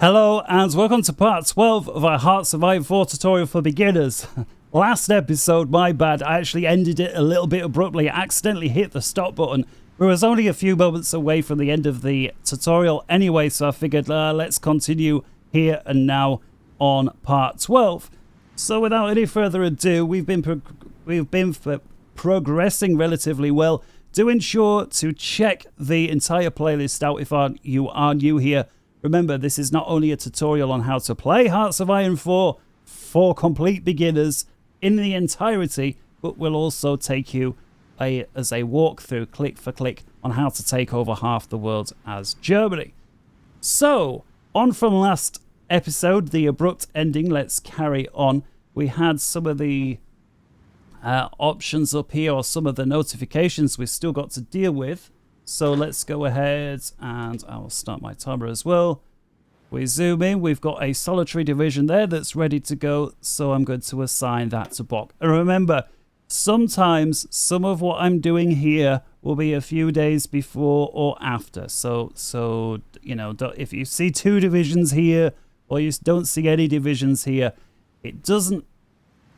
Hello and welcome to part 12 of our HOI4 tutorial for beginners. Last episode, my bad, I actually ended it a little bit abruptly. I accidentally hit the stop button. We was only a few moments away from the end of the tutorial anyway, so I figured let's continue here and now on part 12. So without any further ado, we've been progressing relatively well. Do ensure to check the entire playlist out if you are new here. Remember, this is not only a tutorial on how to play Hearts of Iron 4 for complete beginners in the entirety, but will also take you as a walkthrough, click for click, on how to take over half the world as Germany. So, on from last episode, the abrupt ending, let's carry on. We had some of the options up here, or some of the notifications we've still got to deal with. So let's go ahead and I'll start my timer as well. We zoom in, we've got a solitary division there that's ready to go, so I'm going to assign that to Bock. And remember, sometimes some of what I'm doing here will be a few days before or after. So you know, if you see two divisions here or you don't see any divisions here, it doesn't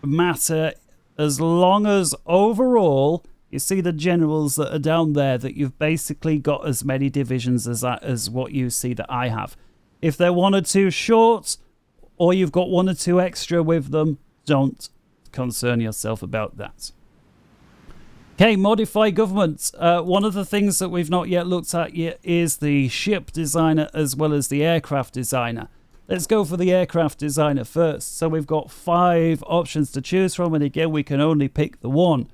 matter as long as overall you see the generals that are down there, that you've basically got as many divisions as what you see that I have. If they're one or two short, or you've got one or two extra with them, don't concern yourself about that. Okay, modify government. One of the things that we've not yet looked at yet is the ship designer as well as the aircraft designer. Let's go for the aircraft designer first. So we've got 5 options to choose from, and again, we can only pick the one.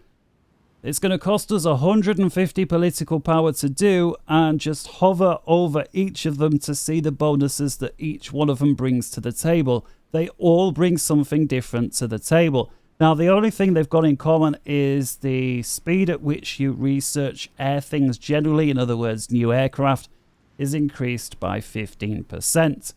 It's going to cost us 150 political power to do, and just hover over each of them to see the bonuses that each one of them brings to the table. They all bring something different to the table. Now, the only thing they've got in common is the speed at which you research air things generally, in other words, new aircraft, is increased by 15%.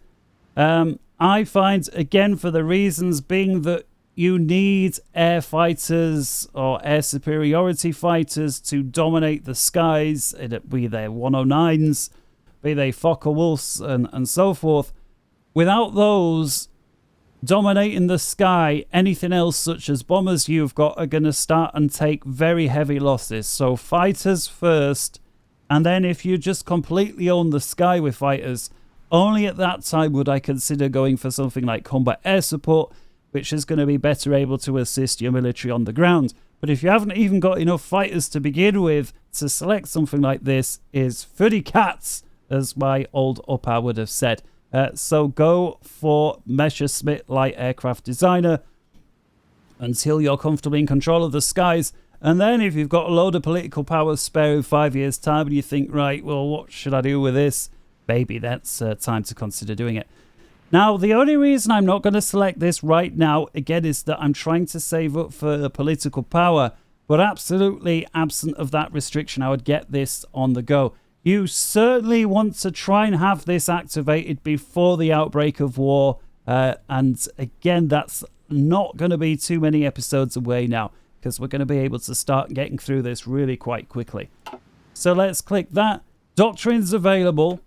I find, again, for the reasons being that you need air fighters or air superiority fighters to dominate the skies, be they 109s, be they Fokker-Wulfs, and so forth. Without those dominating the sky, anything else such as bombers you've got are going to start and take very heavy losses. So fighters first, and then if you just completely own the sky with fighters, only at that time would I consider going for something like combat air support, which is going to be better able to assist your military on the ground. But if you haven't even got enough fighters to begin with, to select something like this is footy cats, as my old Upper would have said. So go for Messerschmitt Light Aircraft Designer until you're comfortably in control of the skies. And then if you've got a load of political power spare in 5 years' time and you think, right, well, what should I do with this? Maybe that's time to consider doing it. Now, the only reason I'm not going to select this right now, again, is that I'm trying to save up for political power, but absolutely absent of that restriction, I would get this on the go. You certainly want to try and have this activated before the outbreak of war, and again, that's not going to be too many episodes away now, because we're going to be able to start getting through this really quite quickly. So let's click that. Doctrines available.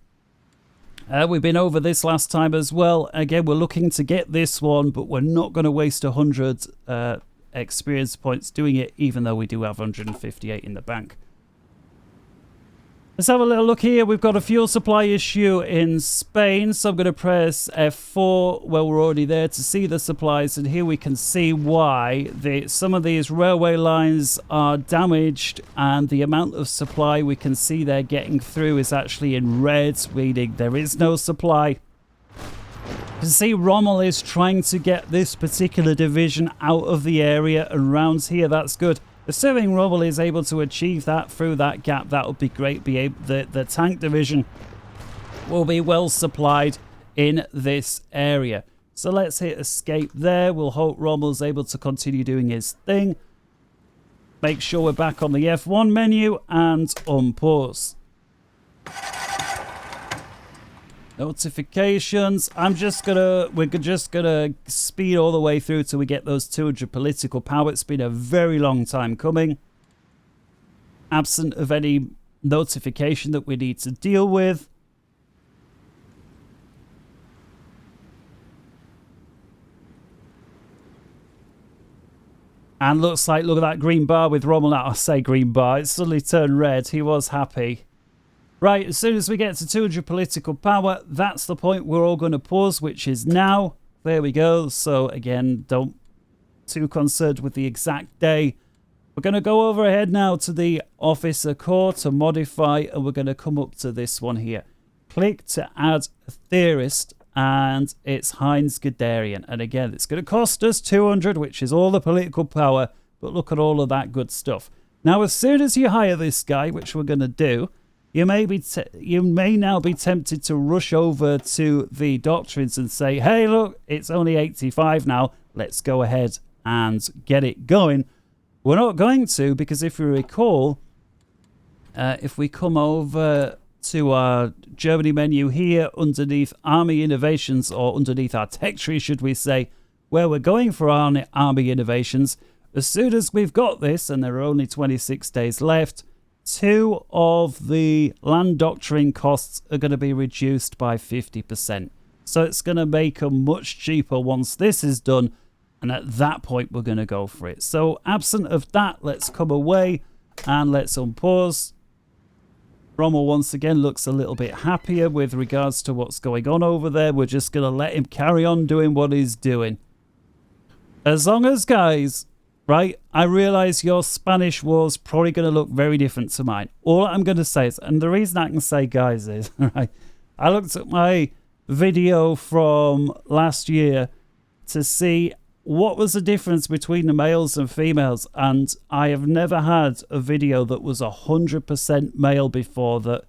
We've been over this last time as well. Again, we're looking to get this one, but we're not going to waste 100 experience points doing it, even though we do have 158 in the bank. Let's have a little look here. We've got a fuel supply issue in Spain, so I'm going to press F4 while we're already there to see the supplies, and here we can see why some of these railway lines are damaged, and the amount of supply we can see they're getting through is actually in red, meaning there is no supply. You can see Rommel is trying to get this particular division out of the area around here. That's good. Assuming Rommel is able to achieve that through that gap, that would be great. The tank division will be well supplied in this area. So let's hit escape there. We'll hope Rommel's able to continue doing his thing. Make sure we're back on the F1 menu and unpause. Notifications. We're just gonna speed all the way through till we get those 200 political power. It's been a very long time coming. Absent of any notification that we need to deal with. And looks like, look at that green bar with Rommel. Now, I say green bar, it suddenly turned red. He was happy. Right, as soon as we get to 200 political power, that's the point we're all going to pause, which is now. There we go. So again, don't too concerned with the exact day. We're going to go over ahead now to the officer core to modify, and we're going to come up to this one here. Click to add a theorist, and it's Heinz Guderian. And again, it's going to cost us 200, which is all the political power, but look at all of that good stuff. Now, as soon as you hire this guy, which we're going to do, you may now be tempted to rush over to the doctrines and say, hey, look, it's only 85 now. Let's go ahead and get it going. We're not going to, because if you recall, if we come over to our Germany menu here underneath Army Innovations, or underneath our tech tree, should we say, where we're going for our Army Innovations, as soon as we've got this, and there are only 26 days left, 2 of the land doctrine costs are going to be reduced by 50%. So it's going to make them much cheaper once this is done. And at that point, we're going to go for it. So absent of that, let's come away and let's unpause. Rommel once again looks a little bit happier with regards to what's going on over there. We're just going to let him carry on doing what he's doing. As long as, guys, right, I realize your Spanish war's probably going to look very different to mine. All I'm going to say is, and the reason I can say, guys, is, right, I looked at my video from last year to see what was the difference between the males and females, and I have never had a video that was 100% male before. That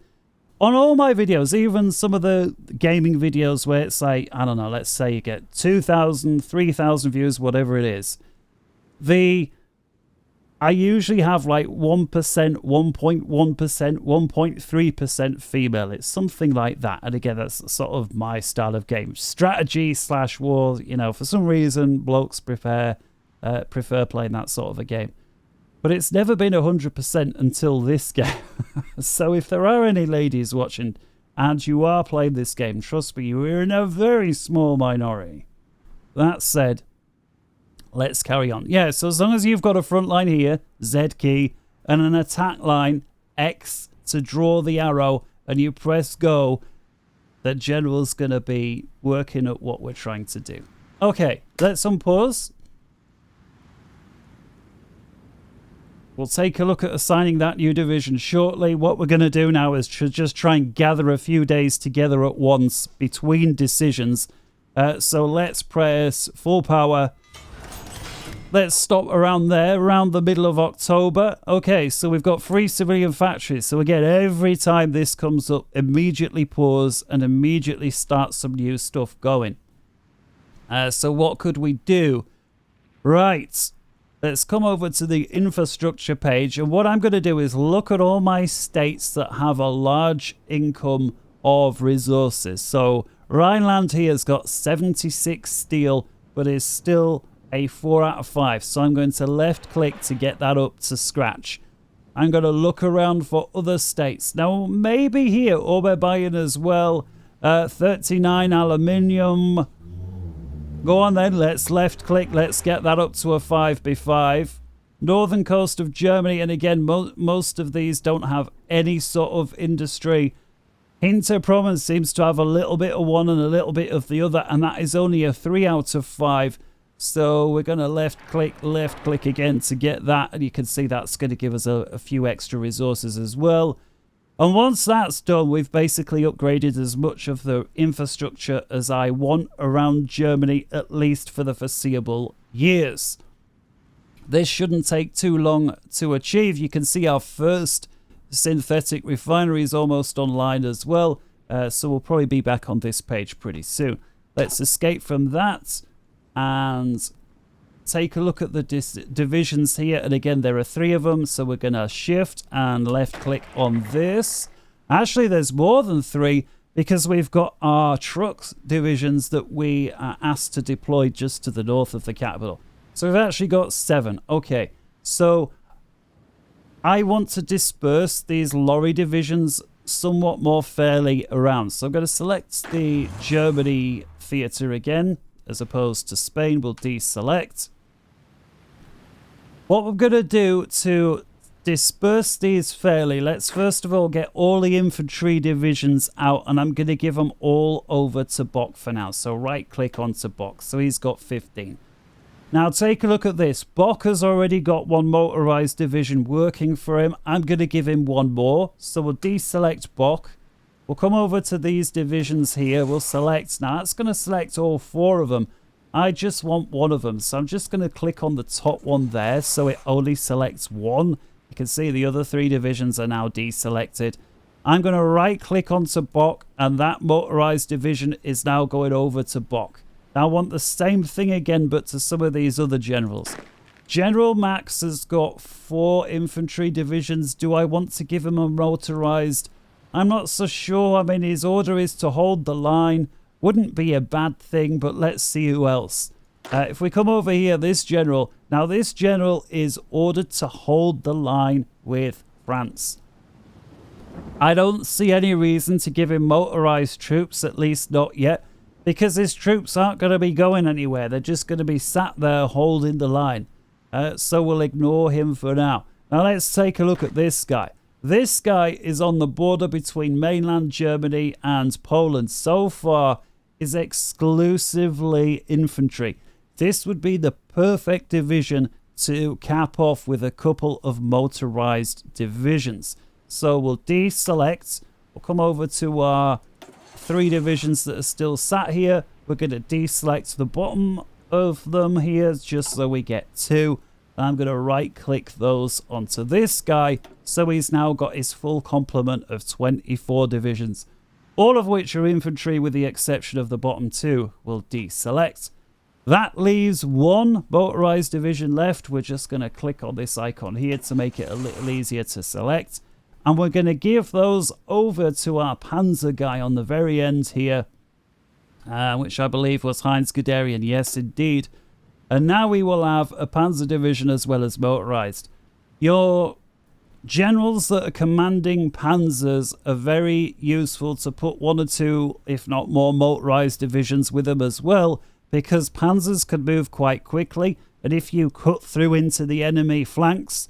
on all my videos, even some of the gaming videos where it's like, I don't know, let's say you get 2,000, 3,000 views, whatever it is, I usually have like 1%, 1.1%, 1.3% female. It's something like that. And again, that's sort of my style of game. Strategy / war, you know, for some reason, blokes prefer playing that sort of a game. But it's never been 100% until this game. So if there are any ladies watching and you are playing this game, trust me, you're in a very small minority. That said, let's carry on. Yeah, so as long as you've got a front line here, Z key, and an attack line, X, to draw the arrow, and you press go, the general's going to be working at what we're trying to do. Okay, let's unpause. We'll take a look at assigning that new division shortly. What we're going to do now is to just try and gather a few days together at once between decisions. So let's press full power. Let's stop around there, around the middle of October. Okay, so we've got 3 civilian factories. So again, every time this comes up, immediately pause and immediately start some new stuff going. So what could we do? Right, let's come over to the infrastructure page. And what I'm going to do is look at all my states that have a large income of resources. So Rhineland here has got 76 steel, but is still a 4 out of 5. So I'm going to left click to get that up to scratch. I'm going to look around for other states. Now, maybe here, Oberbayern as well. 39 aluminium. Go on then, let's left click. Let's get that up to a 5B5. Northern coast of Germany. And again, most of these don't have any sort of industry. Hinterpommern seems to have a little bit of one and a little bit of the other. And that is only a 3 out of 5. So we're going to left click again to get that. And you can see that's going to give us a few extra resources as well. And once that's done, we've basically upgraded as much of the infrastructure as I want around Germany, at least for the foreseeable years. This shouldn't take too long to achieve. You can see our first synthetic refinery is almost online as well. So we'll probably be back on this page pretty soon. Let's escape from that and take a look at the divisions here. And again, there are 3 of them. So we're going to shift and left click on this. Actually, there's more than 3 because we've got our trucks divisions that we are asked to deploy just to the north of the capital. So we've actually got 7. Okay, so I want to disperse these lorry divisions somewhat more fairly around. So I'm going to select the Germany theatre again. As opposed to Spain, we'll deselect. What we're going to do to disperse these fairly, let's first of all get all the infantry divisions out, and I'm going to give them all over to Bok for now. So right click onto Bok. So he's got 15. Now take a look at this. Bok has already got one motorized division working for him. I'm going to give him one more. So we'll deselect Bok. We'll come over to these divisions here. We'll select. Now it's going to select all 4 of them. I just want one of them. So I'm just going to click on the top one there. So it only selects one. You can see the other 3 divisions are now deselected. I'm going to right click onto Bok, and that motorized division is now going over to Bok. Now I want the same thing again, but to some of these other generals. General Max has got 4 infantry divisions. Do I want to give him a motorized? I'm not so sure. I mean, his order is to hold the line. Wouldn't be a bad thing, but let's see who else. If we come over here, this general. Now this general is ordered to hold the line with France. I don't see any reason to give him motorized troops, at least not yet. Because his troops aren't going to be going anywhere. They're just going to be sat there holding the line. So we'll ignore him for now. Now let's take a look at this guy. This guy is on the border between mainland Germany and Poland. So far is exclusively infantry. This would be the perfect division to cap off with a couple of motorized divisions. So we'll deselect. We'll come over to our 3 divisions that are still sat here. We're going to deselect the bottom of them here just so we get 2. I'm going to right click those onto this guy, so he's now got his full complement of 24 divisions, all of which are infantry with the exception of the bottom 2. We'll deselect. That leaves 1 motorized division left. We're just going to click on this icon here to make it a little easier to select. And we're going to give those over to our Panzer guy on the very end here, which I believe was Heinz Guderian. Yes, indeed. And now we will have a Panzer division as well as motorized. Your generals that are commanding Panzers are very useful to put 1 or 2, if not more, motorized divisions with them as well, because Panzers can move quite quickly. And if you cut through into the enemy flanks,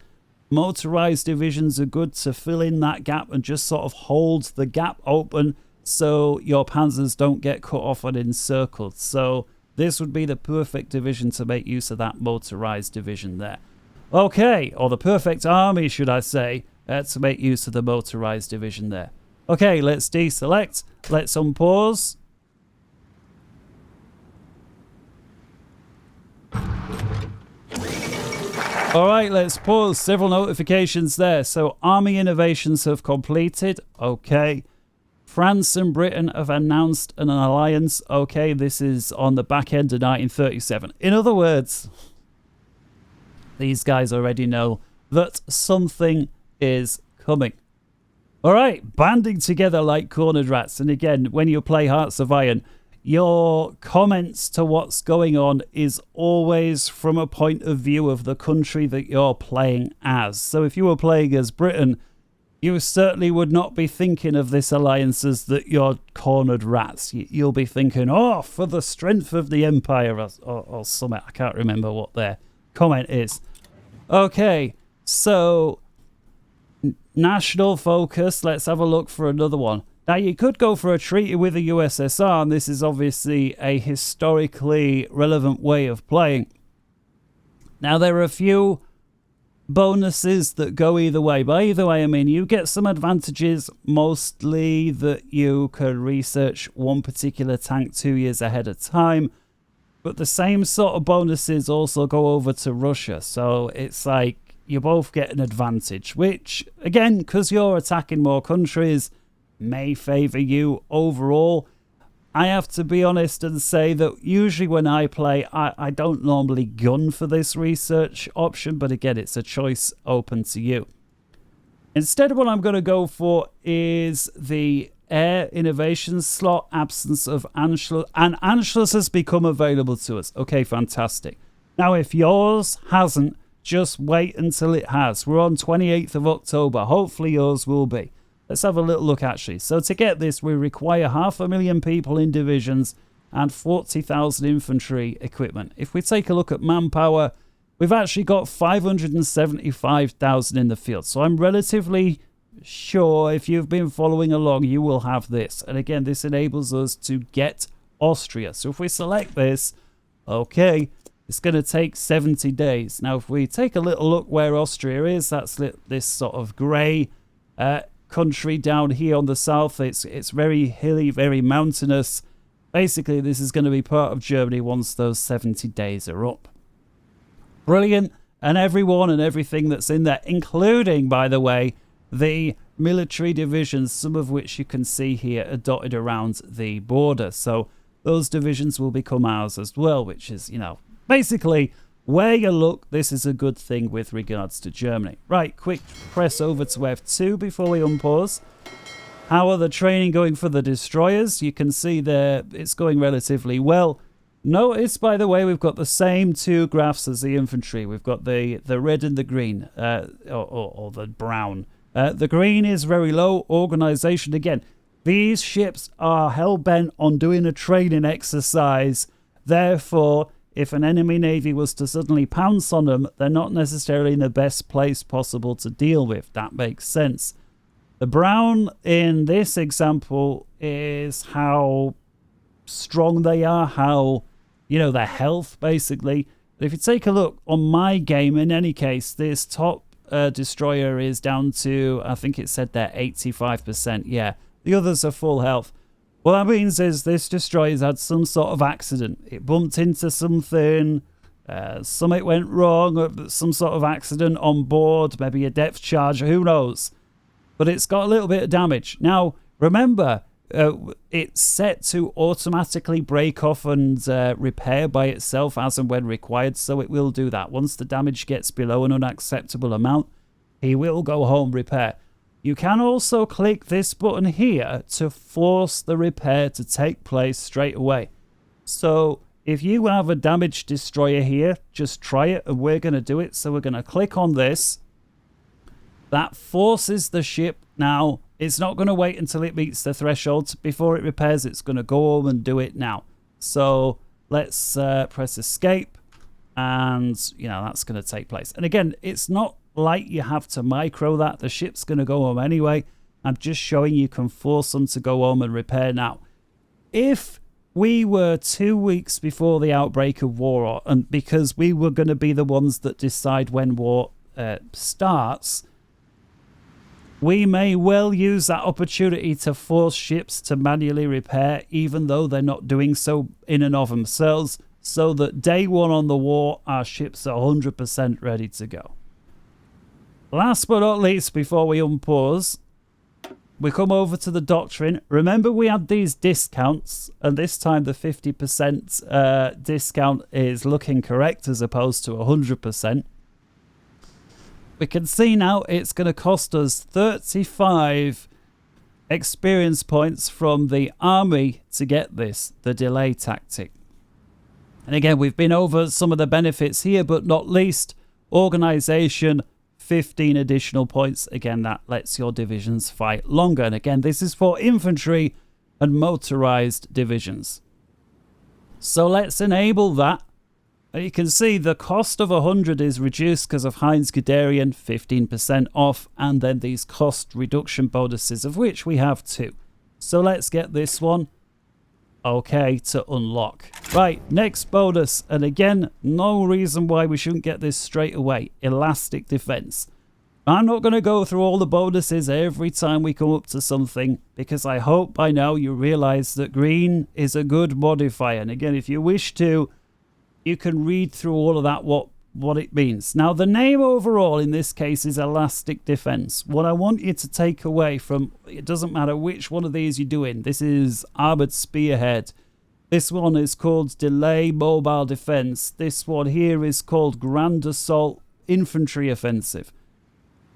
motorized divisions are good to fill in that gap and just sort of hold the gap open so your panzers don't get cut off and encircled. So this would be the perfect division to make use of that motorized division there. Okay, or the perfect army, should I say, to make use of the motorized division there. Okay, let's deselect. Let's unpause. All right, let's pause. Several notifications there. So army innovations have completed. Okay. France and Britain have announced an alliance. Okay, this is on the back end of 1937. In other words, these guys already know that something is coming. All right, banding together like cornered rats. And again, when you play Hearts of Iron, your comments to what's going on is always from a point of view of the country that you're playing as. So if you were playing as Britain, you certainly would not be thinking of this alliance as that you're cornered rats. You'll be thinking, oh, for the strength of the empire or something. I can't remember what their comment is. Okay, so national focus. Let's have a look for another one. Now, you could go for a treaty with the USSR, and this is obviously a historically relevant way of playing. Now, there are a few bonuses that go either way. By either way, I mean you get some advantages, mostly that you can research one particular tank 2 years ahead of time. But the same sort of bonuses also go over to Russia. So it's like you both get an advantage, which, again, because you're attacking more countries, may favor you overall. I have to be honest and say that usually when I play, I don't normally gun for this research option, but again, it's a choice open to you. Instead, what I'm going to go for is the Air Innovations slot, absence of Anschluss, and Anschluss has become available to us. Okay, fantastic. Now, if yours hasn't, just wait until it has. We're on 28th of October. Hopefully yours will be. Let's have a little look, actually. So to get this, we require 500,000 people in divisions and 40,000 infantry equipment. If we take a look at manpower, we've actually got 575,000 in the field. So I'm relatively sure if you've been following along, you will have this. And again, this enables us to get Austria. So if we select this, okay, it's going to take 70 days. Now, if we take a little look where Austria is, that's this sort of grey country down here on the south. It's very hilly, very mountainous. Basically, this is going to be part of Germany once those 70 days are up. Brilliant. And everyone and everything that's in there, including, by the way, the military divisions, some of which you can see here are dotted around the border. So those divisions will become ours as well, which is, you know, basically, where you look, this is a good thing with regards to Germany. Right, quick press over to F2 before we unpause. How are the training going for the destroyers? You can see there it's going relatively well. Notice, by the way, we've got the same two graphs as the infantry. We've got the red and the green, or the brown. The green is very low. Organization, again, these ships are hell-bent on doing a training exercise. Therefore, if an enemy navy was to suddenly pounce on them, they're not necessarily in the best place possible to deal with. That makes sense. The brown in this example is how strong they are, how, you know, their health, basically. But if you take a look on my game, in any case, this top destroyer is down to, I think it said there, 85%. Yeah, the others are full health. What that means is this destroyer's had some sort of accident. It bumped into something, something went wrong, some sort of accident on board, maybe a depth charge, who knows. But it's got a little bit of damage. Now, remember, it's set to automatically break off and repair by itself as and when required, so it will do that. Once the damage gets below an unacceptable amount, he will go home repair. You can also click this button here to force the repair to take place straight away. So if you have a damaged destroyer here, just try it, and we're going to do it. So we're going to click on this. That forces the ship. Now, it's not going to wait until it meets the threshold before it repairs. It's going to go home and do it now. So let's press escape, and, you know, that's going to take place. And again, it's not like you have to micro that. The ship's going to go home anyway. I'm just showing you can force them to go home and repair now. If we were 2 weeks before the outbreak of war, and because we were going to be the ones that decide when war starts, we may well use that opportunity to force ships to manually repair, even though they're not doing so in and of themselves, so that day one on the war, our ships are 100% ready to go. Last but not least, before we unpause, we come over to the doctrine. Remember, we had these discounts, and this time the 50% discount is looking correct as opposed to 100%. We can see now it's going to cost us 35 experience points from the army to get this, the delay tactic. And again, we've been over some of the benefits here, but not least, organization, 15 additional points. Again, that lets your divisions fight longer. And again, this is for infantry and motorized divisions. So let's enable that. And you can see the cost of 100 is reduced because of Heinz Guderian, 15% off, and then these cost reduction bonuses, of which we have 2. So let's get this one. Okay, to unlock. Right, next bonus. And again, no reason why we shouldn't get this straight away. Elastic defense. I'm not going to go through all the bonuses every time we come up to something, because I hope by now you realize that green is a good modifier. And again, if you wish to, you can read through all of that, what it means. Now, the name overall in this case is elastic defense. What I want you to take away from, it doesn't matter which one of these you're doing. This is armored spearhead. This one is called delay mobile defense. This one here is called grand assault infantry offensive.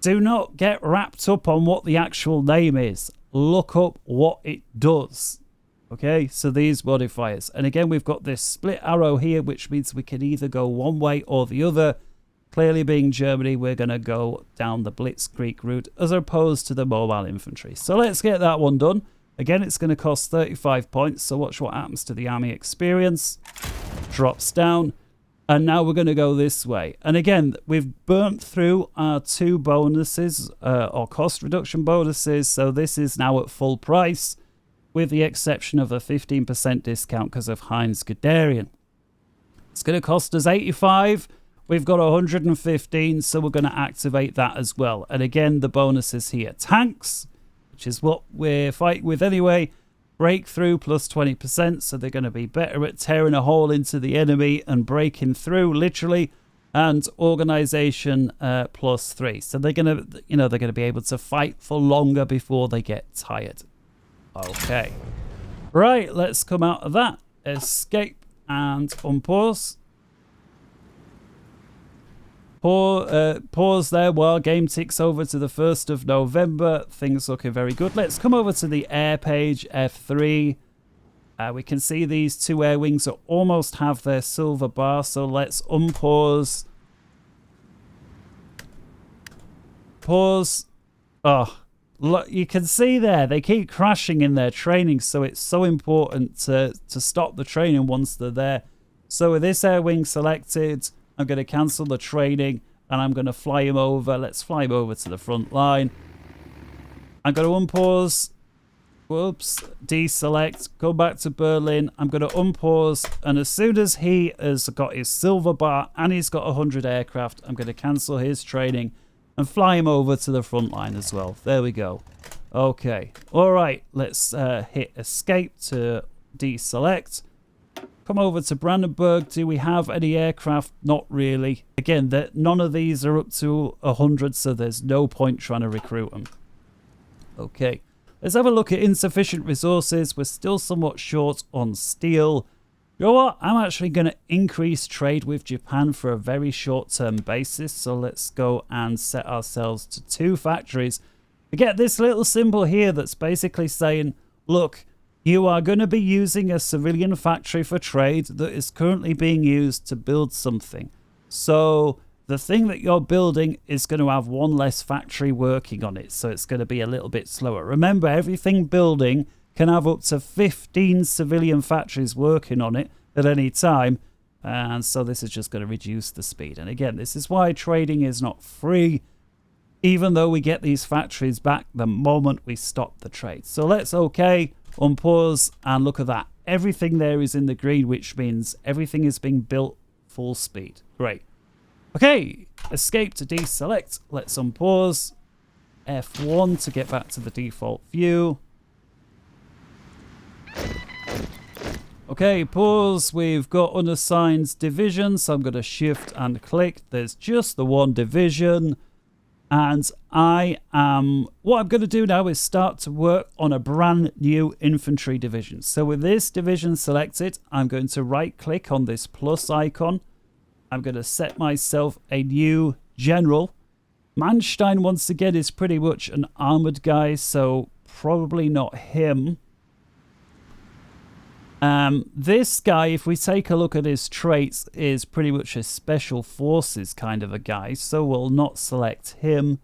Do not get wrapped up on what the actual name is. Look up what it does. Okay, so these modifiers. And again, we've got this split arrow here, which means we can either go one way or the other. Clearly, being Germany, we're going to go down the Blitzkrieg route as opposed to the mobile infantry. So let's get that one done. Again, it's going to cost 35 points. So watch what happens to the army experience. Drops down. And now we're going to go this way. And again, we've burnt through our 2 bonuses, or cost reduction bonuses. So this is now at full price, with the exception of a 15% discount because of Heinz Guderian. It's going to cost us 85. We've got 115, so we're going to activate that as well. And again, the bonuses here. Tanks, which is what we're fighting with anyway. Breakthrough plus 20%, so they're going to be better at tearing a hole into the enemy and breaking through, literally. And organization plus 3. So they're going to, they're going to be able to fight for longer before they get tired. Okay. Right, let's come out of that. Escape and unpause. Pause there while game ticks over to the 1st of November. Things looking very good. Let's come over to the air page, F3. We can see these 2 air wings almost have their silver bar, so let's unpause. Pause. Oh, look, you can see there, they keep crashing in their training, so it's so important to stop the training once they're there. So with this air wing selected, I'm going to cancel the training and I'm going to fly him over. Let's fly him over to the front line. I'm going to unpause. Whoops. Deselect. Go back to Berlin. I'm going to unpause. And as soon as he has got his silver bar and he's got 100 aircraft, I'm going to cancel his training and fly him over to the front line as well. There we go. Okay. All right. Let's hit escape to deselect. Come over to Brandenburg. Do we have any aircraft? Not really. Again, none of these are up to 100, so there's no point trying to recruit them. Okay, let's have a look at insufficient resources. We're still somewhat short on steel. You know what? I'm actually going to increase trade with Japan for a very short-term basis. So let's go and set ourselves to 2 factories. We get this little symbol here that's basically saying, look, you are going to be using a civilian factory for trade that is currently being used to build something. So the thing that you're building is going to have 1 less factory working on it. So it's going to be a little bit slower. Remember, everything building can have up to 15 civilian factories working on it at any time. And so this is just going to reduce the speed. And again, this is why trading is not free, even though we get these factories back the moment we stop the trade. So let's unpause, and look at that. Everything there is in the green, which means everything is being built full speed. Great. Okay, escape to deselect. Let's unpause. F1 to get back to the default view. Okay, pause. We've got unassigned divisions, so I'm going to shift and click. There's just the 1 division. And what I'm going to do now is start to work on a brand new infantry division. So with this division selected, I'm going to right click on this plus icon. I'm going to set myself a new general. Manstein, once again, is pretty much an armored guy, so probably not him. This guy, if we take a look at his traits, is pretty much a special forces kind of a guy, so we'll not select him.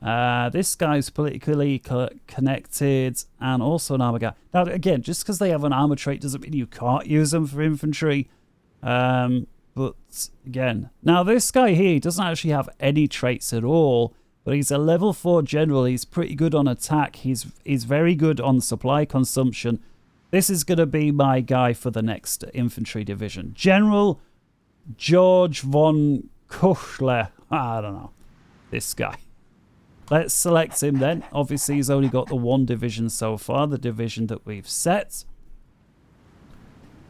This guy's politically connected and also an armor guy. Now, again, just because they have an armor trait doesn't mean you can't use them for infantry. But again, now this guy here doesn't actually have any traits at all, but he's a level 4 general. He's pretty good on attack. He's very good on supply consumption. This is going to be my guy for the next infantry division. General George von Kuchler. I don't know. This guy. Let's select him then. Obviously, he's only got the 1 division so far, the division that we've set.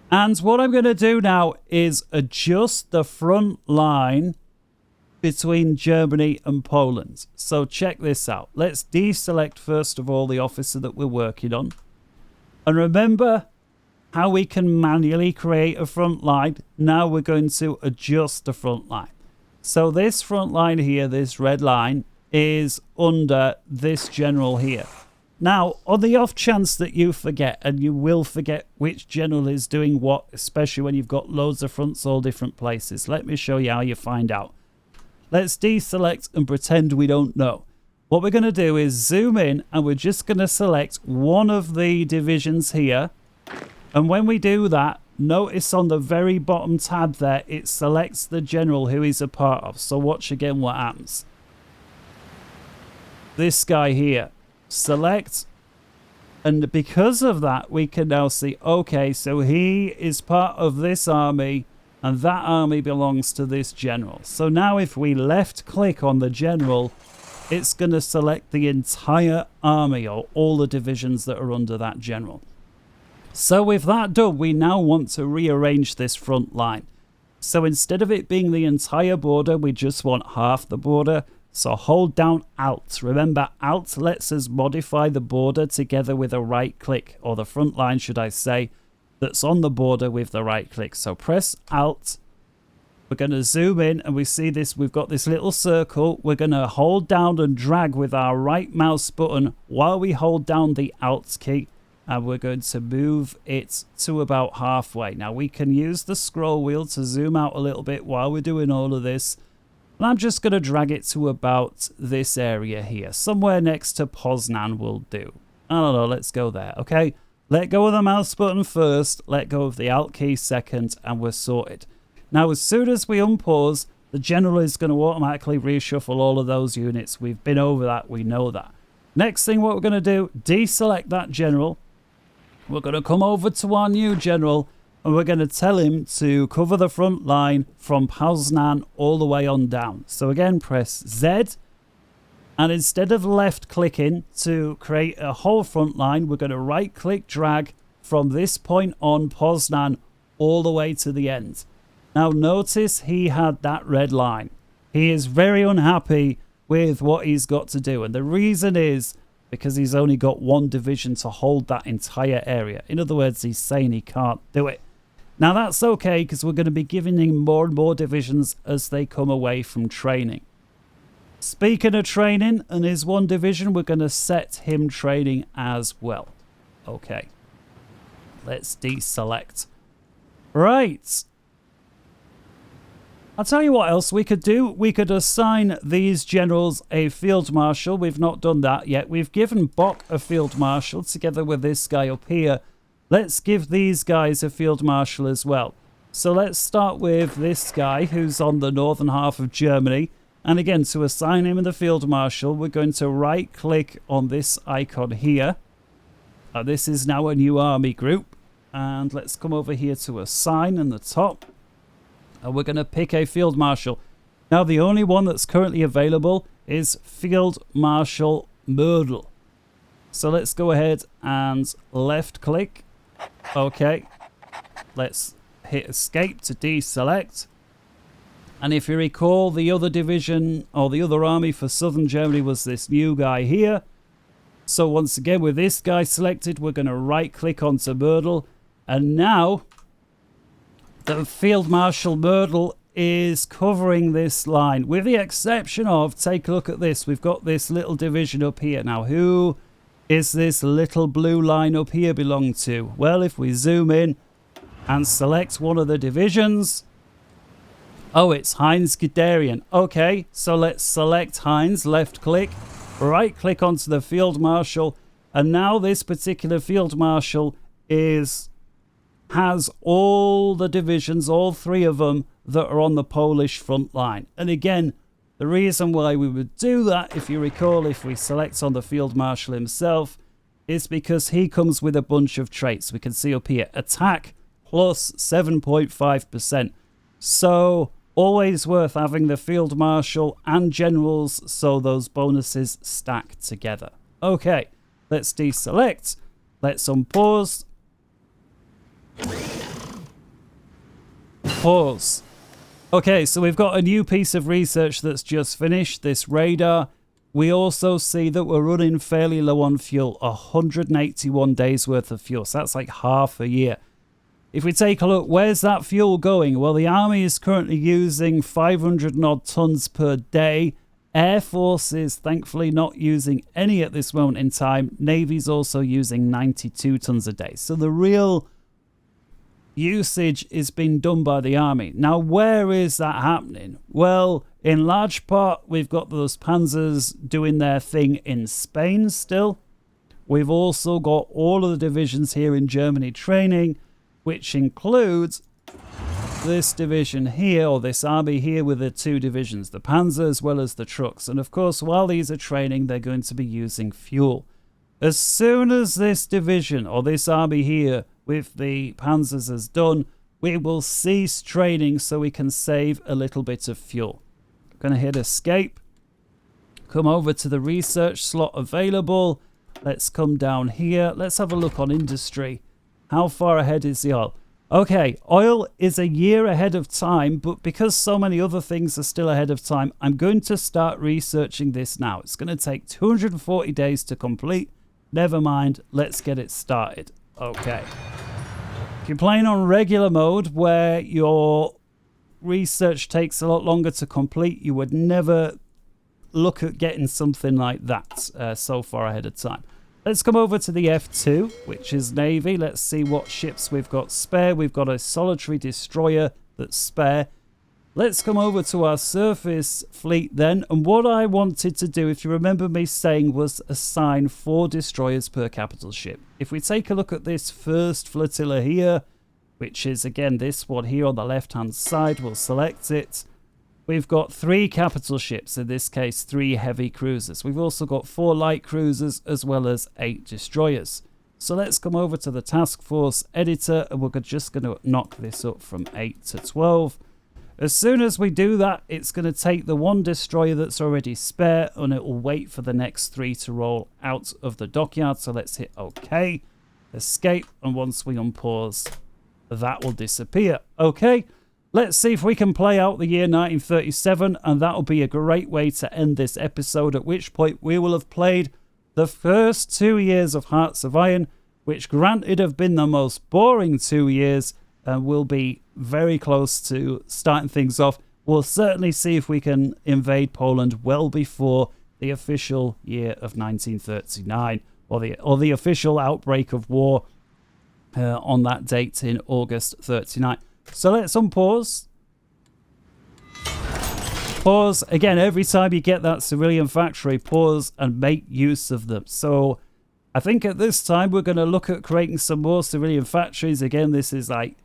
And what I'm going to do now is adjust the front line between Germany and Poland. So check this out. Let's deselect first of all the officer that we're working on. And remember how we can manually create a front line. Now we're going to adjust the front line. So this front line here, this red line, is under this general here. Now, on the off chance that you forget, and you will forget which general is doing what, especially when you've got loads of fronts all different places, let me show you how you find out. Let's deselect and pretend we don't know. What we're going to do is zoom in, and we're just going to select one of the divisions here. And when we do that, notice on the very bottom tab there, it selects the general who he's a part of. So watch again what happens. This guy here, select, and because of that, we can now see, okay, so he is part of this army, and that army belongs to this general. So now if we left click on the general, it's going to select the entire army or all the divisions that are under that general. So with that done, we now want to rearrange this front line. So instead of it being the entire border, we just want half the border. So hold down Alt. Remember, Alt lets us modify the border together with a right click, or the front line, should I say, that's on the border with the right click. So press Alt. We're going to zoom in and we see this. We've got this little circle. We're going to hold down and drag with our right mouse button while we hold down the Alt key. And we're going to move it to about halfway. Now we can use the scroll wheel to zoom out a little bit while we're doing all of this. And I'm just going to drag it to about this area here. Somewhere next to Poznan will do. I don't know, let's go there, okay? Let go of the mouse button first, let go of the Alt key second, and we're sorted. Now as soon as we unpause, the general is going to automatically reshuffle all of those units. We've been over that, we know that. Next thing what we're going to do, deselect that general. We're going to come over to our new general and we're going to tell him to cover the front line from Poznan all the way on down. So again, press Z. And instead of left clicking to create a whole front line, we're going to right click drag from this point on Poznan all the way to the end. Now notice he had that red line. He is very unhappy with what he's got to do. And the reason is because he's only got one division to hold that entire area. In other words, he's saying he can't do it. Now that's okay because we're going to be giving him more and more divisions as they come away from training. Speaking of training and his one division, we're going to set him training as well. Okay. Let's deselect. Right. I'll tell you what else we could do. We could assign these generals a field marshal. We've not done that yet. We've given Bock a field marshal together with this guy up here. Let's give these guys a field marshal as well. So let's start with this guy who's on the northern half of Germany. And again, to assign him the field marshal, we're going to right click on this icon here. This is now a new army group. And let's come over here to assign in the top. And we're going to pick a field marshal. Now, the only one that's currently available is Field Marshal Mödel. So let's go ahead and left click. Okay. Let's hit escape to deselect. And if you recall, the other division or the other army for southern Germany was this new guy here. So once again, with this guy selected, we're going to right click onto Mödel. And now the Field Marshal Mödel is covering this line, with the exception of, take a look at this, we've got this little division up here. Now, who is this little blue line up here belong to? Well, if we zoom in and select one of the divisions, oh, it's Heinz Guderian. Okay, so let's select Heinz, left click, right click onto the Field Marshal, and now this particular Field Marshal has all the divisions, all three of them, that are on the Polish front line. And again, the reason why we would do that, if you recall, if we select on the Field Marshal himself, is because he comes with a bunch of traits. We can see up here, attack plus 7.5%. So always worth having the Field Marshal and generals so those bonuses stack together. Okay, let's deselect. Let's unpause. Pause. Okay, so we've got a new piece of research that's just finished, this radar. We also see that we're running fairly low on fuel, 181 days worth of fuel. So that's like half a year. If we take a look, where's that fuel going? Well, the army is currently using 500 and odd tons per day. Air Force is thankfully not using any at this moment in time. Navy's also using 92 tons a day. So the real usage is being done by the army. Now, where is that happening? Well, in large part, we've got those panzers doing their thing in Spain still. We've also got all of the divisions here in Germany training. which includes this division here, or this army here with the 2 divisions, the Panzer as well as the trucks. And of course, while these are training, they're going to be using fuel. As soon as this division, or this army here with the Panzers is done, we will cease training so we can save a little bit of fuel. I'm going to hit escape. Come over to the research slot available. Let's come down here. Let's have a look on industry. How far ahead is the oil? Okay, oil is a year ahead of time, but because so many other things are still ahead of time, I'm going to start researching this now. It's going to take 240 days to complete. Never mind, let's get it started. Okay. If you're playing on regular mode, where your research takes a lot longer to complete, you would never look at getting something like that so far ahead of time. Let's come over to the F2, which is Navy. Let's see what ships we've got spare. We've got a solitary destroyer that's spare. Let's come over to our surface fleet then. And what I wanted to do, if you remember me saying, was assign 4 destroyers per capital ship. If we take a look at this first flotilla here, which is again this one here on the left-hand side, we'll select it. We've got 3 capital ships, in this case 3 heavy cruisers. We've also got 4 light cruisers as well as 8 destroyers. So let's come over to the task force editor, and we're just going to knock this up from 8 to 12. As soon as we do that, it's going to take the 1 destroyer that's already spare, and it will wait for the next 3 to roll out of the dockyard. So let's hit OK, escape, and once we unpause, that will disappear. Okay. Let's see if we can play out the year 1937, and that'll be a great way to end this episode, at which point we will have played the first 2 years of Hearts of Iron, which granted have been the most boring 2 years, and we'll be very close to starting things off. We'll certainly see if we can invade Poland well before the official year of 1939, or the official outbreak of war on that date in August 39. So let's unpause. Pause. Again, every time you get that civilian factory, pause and make use of them. So I think at this time we're going to look at creating some more civilian factories. Again, this is like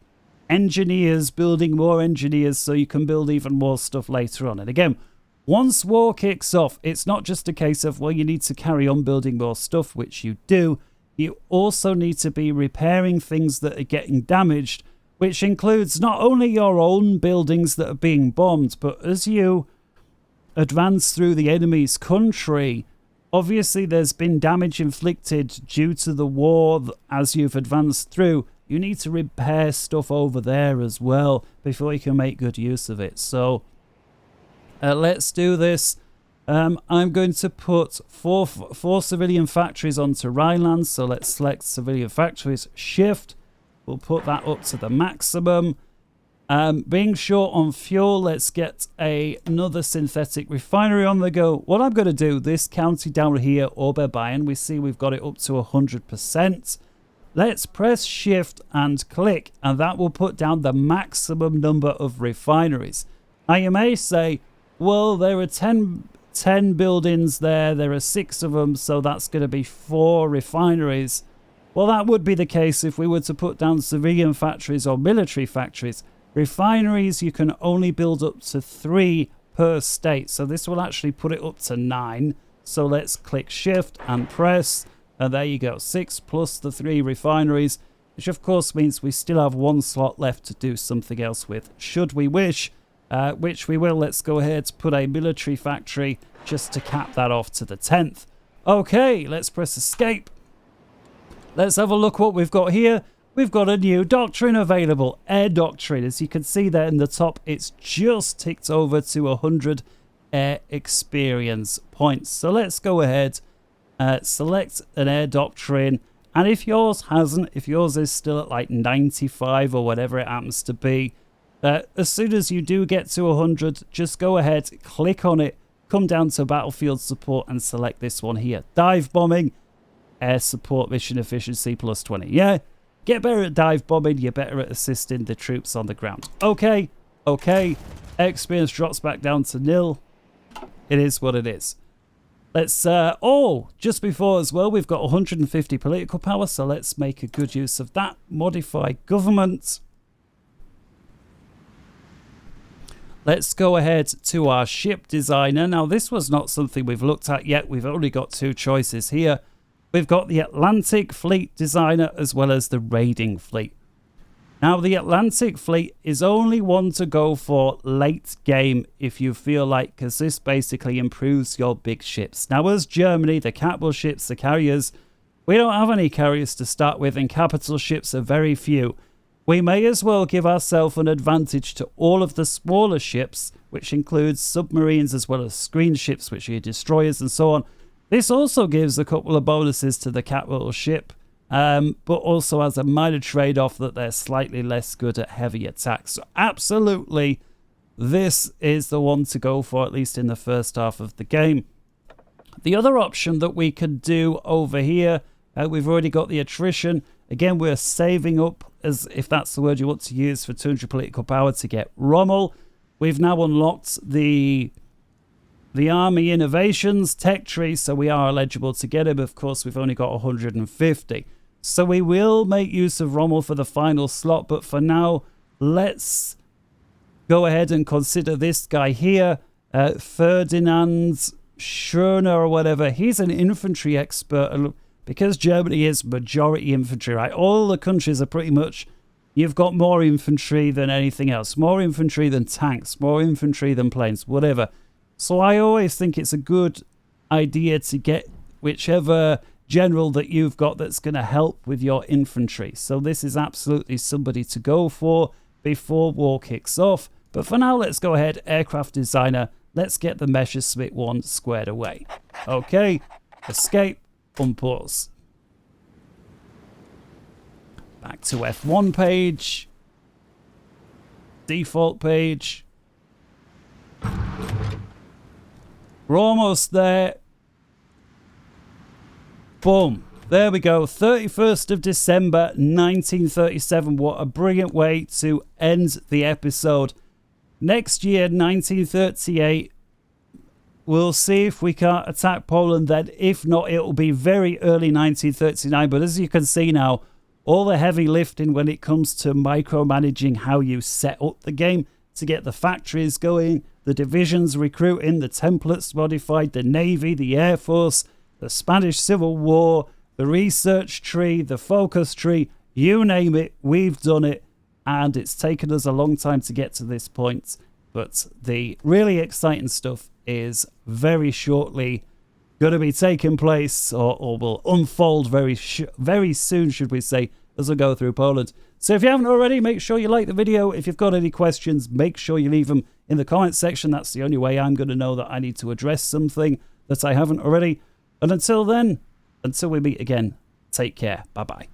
engineers building more engineers so you can build even more stuff later on. And again, once war kicks off, it's not just a case of, well, you need to carry on building more stuff, which you do. You also need to be repairing things that are getting damaged, which includes not only your own buildings that are being bombed, but as you advance through the enemy's country, obviously there's been damage inflicted due to the war as you've advanced through. You need to repair stuff over there as well before you can make good use of it. So let's do this. I'm going to put four civilian factories onto Rhineland. So let's select civilian factories, shift. We'll put that up to the maximum. Being short on fuel, let's get another synthetic refinery on the go. What I'm going to do, this county down here, Oberbayern, we see we've got it up to 100%. Let's press shift and click, and that will put down the maximum number of refineries. Now you may say, well, there are 10 buildings there are 6 of them, so that's going to be 4 refineries. Well, that would be the case if we were to put down civilian factories or military factories. Refineries, you can only build up to 3 per state. So this will actually put it up to 9. So let's click shift and press. And there you go. 6 plus the 3 refineries, which of course means we still have 1 slot left to do something else with, should we wish, which we will. Let's go ahead and put a military factory just to cap that off to the 10th. Okay, let's press escape. Let's have a look what we've got here. We've got a new doctrine available, Air Doctrine. As you can see there in the top, it's just ticked over to 100 air experience points. So let's go ahead, select an Air Doctrine. And if yours hasn't, if yours is still at like 95 or whatever it happens to be, as soon as you do get to 100, just go ahead, click on it, come down to Battlefield Support and select this one here. Dive Bombing. Air support mission efficiency plus 20. Yeah, get better at dive bombing, you're better at assisting the troops on the ground. Okay. Experience drops back down to 0. It is what it is. Let's, just before as well, we've got 150 political power, so let's make a good use of that. Modify government. Let's go ahead to our ship designer. Now, this was not something we've looked at yet. We've only got 2 choices here. We've got the Atlantic Fleet designer as well as the raiding fleet. Now, the Atlantic Fleet is only one to go for late game if you feel like, because this basically improves your big ships. Now, as Germany, the capital ships, the carriers, we don't have any carriers to start with, and capital ships are very few. We may as well give ourselves an advantage to all of the smaller ships, which includes submarines as well as screen ships, which are destroyers and so on. This also gives a couple of bonuses to the capital ship. But also has a minor trade-off that they're slightly less good at heavy attacks. So absolutely, this is the one to go for, at least in the first half of the game. The other option that we could do over here, we've already got the attrition. Again, we're saving up, as if that's the word you want to use, for 200 political power to get Rommel. We've now unlocked the Army Innovations tech tree, so we are eligible to get him. Of course, we've only got 150. So we will make use of Rommel for the final slot, but for now, let's go ahead and consider this guy here, Ferdinand Schörner or whatever. He's an infantry expert, and because Germany is majority infantry, right? All the countries are pretty much, you've got more infantry than anything else, more infantry than tanks, more infantry than planes, whatever. So I always think it's a good idea to get whichever general that you've got that's going to help with your infantry. So this is absolutely somebody to go for before war kicks off. But for now, let's go ahead, aircraft designer. Let's get the Messerschmitt one squared away. Okay, escape, unpause. Back to F1 page. Default page. We're almost there. Boom. There we go. 31st of December, 1937. What a brilliant way to end the episode. Next year, 1938, we'll see if we can't attack Poland then. If not, it'll be very early 1939. But as you can see now, all the heavy lifting when it comes to micromanaging how you set up the game to get the factories going, the divisions recruiting, the templates modified, the Navy, the Air Force, the Spanish Civil War, the research tree, the focus tree, you name it, we've done it. And it's taken us a long time to get to this point. But the really exciting stuff is very shortly going to be taking place, or will unfold very soon, should we say, as we go through Poland. So if you haven't already, make sure you like the video. If you've got any questions, make sure you leave them in the comments section. That's the only way I'm going to know that I need to address something that I haven't already. And until then, until we meet again, take care. Bye-bye.